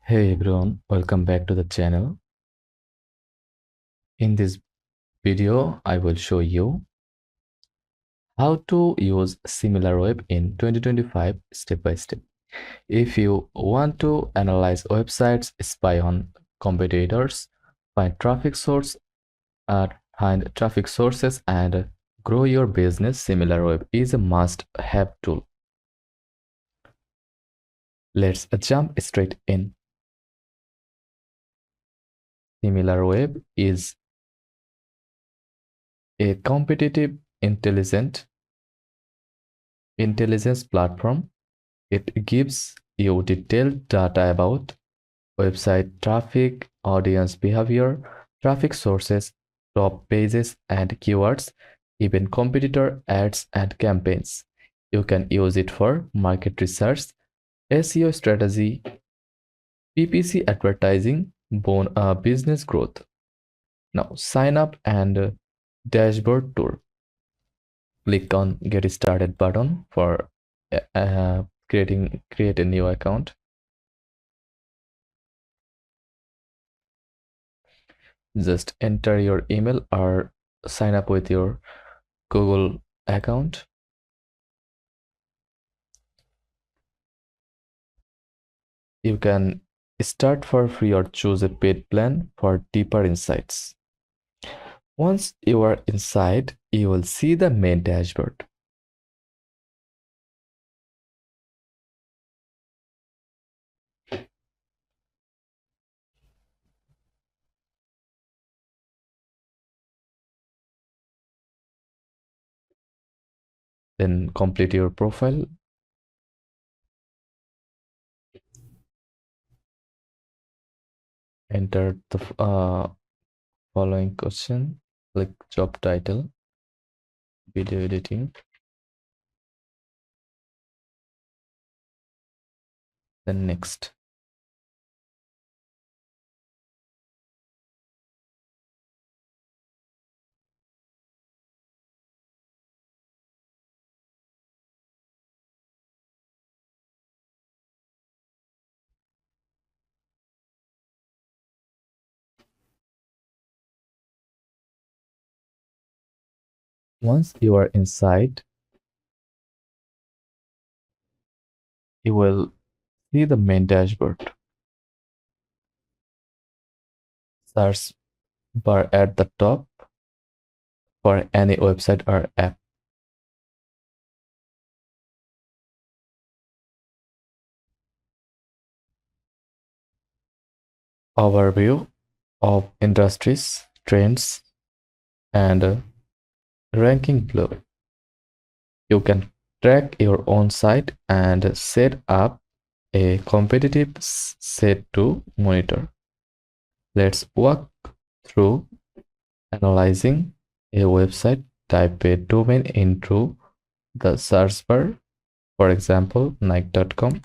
Hey everyone, welcome back to the channel. In this video, I will show you how to use SimilarWeb in 2025 step by step. If you want to analyze websites, spy on competitors, find traffic source, find traffic sources, and grow your business, SimilarWeb is a must-have tool. Let's jump straight in. SimilarWeb is a competitive intelligence platform. It gives you detailed data about website traffic, audience behavior, traffic sources, top pages and keywords, even competitor ads and campaigns. You can use it for market research, SEO strategy, PPC advertising, business growth. Now sign up and dashboard tour. Click on get started button for create a new account. Just enter your email or sign up with your Google account. You can start for free or choose a paid plan for deeper insights. Once you are inside, you will see the main dashboard. Then complete your profile. Enter the following question. Click job title, video editing. Then next. Once you are inside, you will see the main dashboard. Search bar at the top for any website or app. Overview of industries, trends, and ranking below. You can track your own site and set up a competitive set to monitor. Let's walk through analyzing a website. Type a domain into the search bar, for example, Nike.com.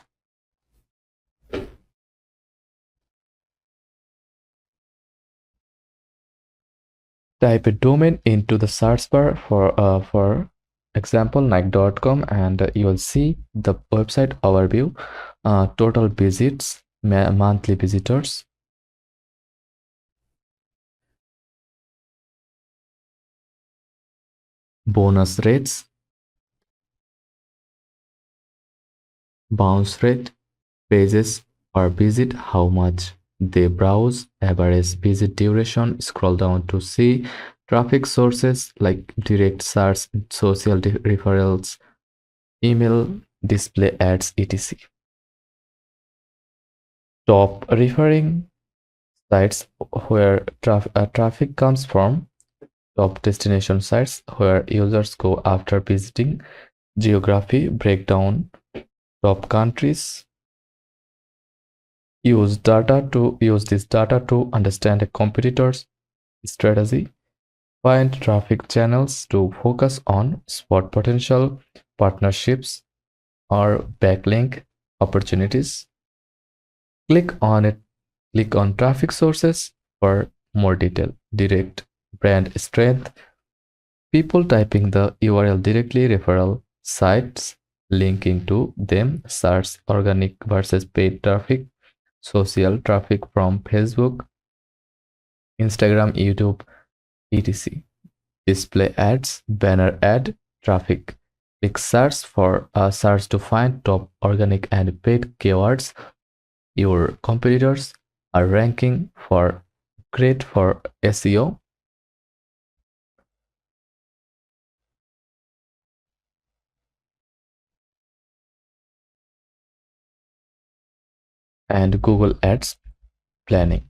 Type a domain into the search bar for example Nike.com, and you will see the website overview, total visits, monthly visitors, bonus rates, bounce rate, pages per visit, how much they browse, average visit duration. Scroll down to see traffic sources like direct search, social referrals, email, display ads, etc. Top referring sites where traffic comes from, top destination sites where users go after visiting, geography breakdown, top countries. Use this data to understand a competitor's strategy. Find traffic channels to focus on, spot potential partnerships or backlink opportunities. Click on traffic sources for more detail. Direct brand strength, people typing the URL directly, referral sites linking to them, search organic versus paid traffic, social traffic from Facebook, Instagram, YouTube, etc. Display ads, banner ad traffic. Click search for a search to find top organic and paid keywords your competitors are ranking for. Great for SEO. And Google Ads planning.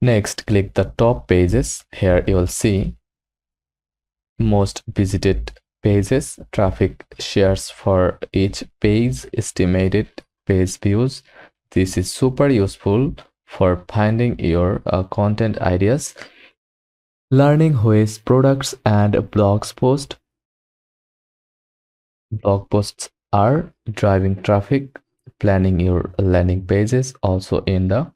Next, click the top pages. Here you will see most visited pages, traffic shares for each page, estimated page views. This is super useful for finding your content ideas, learning which products and blog posts are driving traffic, planning your landing pages. Also in the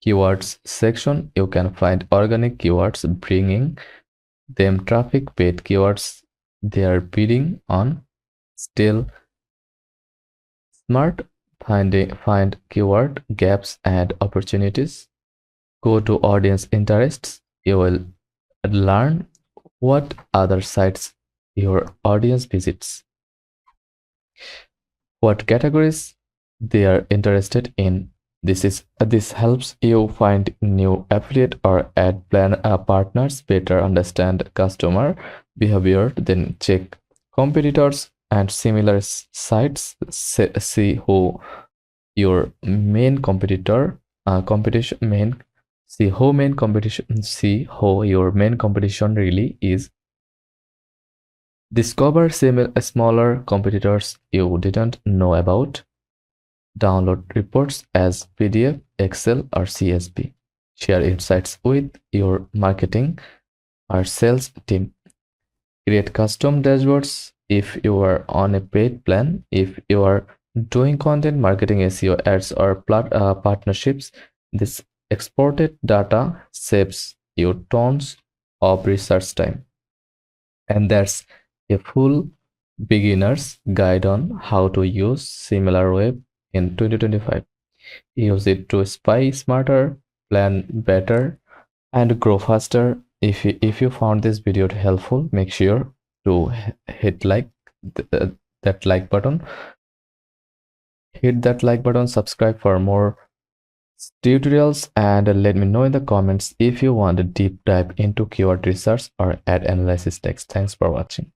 keywords section, you can find organic keywords bringing them traffic, paid keywords they are bidding on. Still smart, find keyword gaps and opportunities. Go to audience interests. You will learn what other sites your audience visits, what categories they are interested in. This helps you find new affiliate or ad plan partners, better understand customer behavior, then check competitors and similar sites. See who your main competitor competition main see who main competition see who your main competition really is. Discover smaller competitors you didn't know about. Download reports as PDF, Excel, or CSV. Share insights with your marketing or sales team. Create custom dashboards if you are on a paid plan. If you are doing content marketing, SEO, ads, or partnerships, this exported data saves you tons of research time. And that's a full beginner's guide on how to use SimilarWeb in 2025. Use it to spy smarter, plan better, and grow faster. If you found this video helpful, make sure to hit that like button. Hit that like button, subscribe for more tutorials, and let me know in the comments if you want a deep dive into keyword research or ad analysis text. Thanks for watching.